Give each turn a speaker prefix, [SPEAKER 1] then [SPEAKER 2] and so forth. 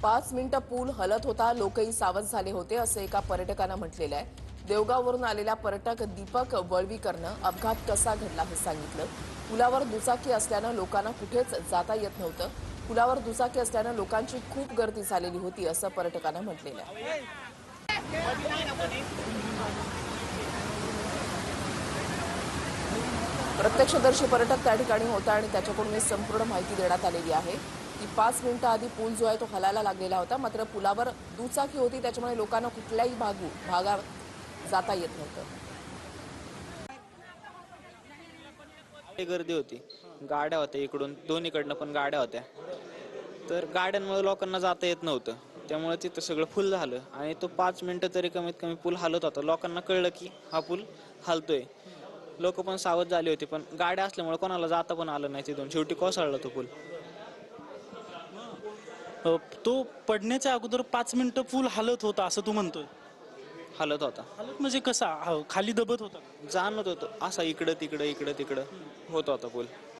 [SPEAKER 1] 5 मिनिटं पूल हलत होता, लोकही सावध झाले होते असे एका पर्यटकानं म्हटलेलं आहे. देवगाववरून आलेला पर्यटक दीपक वळवीकरनं अपघात कसा घडला हे सांगितलं. पुलावर दुचाकी असल्यानं लोकांना कुठेच जाता येत नव्हतं. पुलावर दुचाकी असल्यानं लोकांची खूप गर्दी झालेली होती असं पर्यटकानं म्हटलेलं आहे. प्रत्यक्षदर्शी पर्यटक त्या ठिकाणी होता आणि त्याच्याकडून ही संपूर्ण माहिती देण्यात आलेली आहे की 5 मिनिटं आधी पूल जो आहे तो हलायला लागलेला होता. मात्र पुलावर दुचाकी होती, त्याच्यामुळे लोकांना कुठल्याही भागात जाता येत नव्हतं.
[SPEAKER 2] गर्दी होती, गाड्या होत्या, इकडून दोन्हीकडनं पण गाड्या होत्या. तर गाड्यांमुळे लोकांना जाता येत नव्हतं, त्यामुळे तिथं सगळं फुल झालं. आणि तो 5 मिनिटं तरी कमीत कमी पूल हलत होता. लोकांना कळलं की हा पूल हलतोय. लोक पण सावध झाले होते, पण गाड्या असल्यामुळे कोणाला जाता पण आलं नाही तिथून. शेवटी कोसळला तो पूल.
[SPEAKER 3] तो पडण्याच्या अगोदर 5 मिनिटं पूल हलत होता असं तू म्हणतोय?
[SPEAKER 2] हलत होता,
[SPEAKER 3] हलत म्हणजे कसा? खाली दबत होता?
[SPEAKER 2] जाणत होतं, असा इकडं तिकडं इकडं तिकडं होत होता पूल.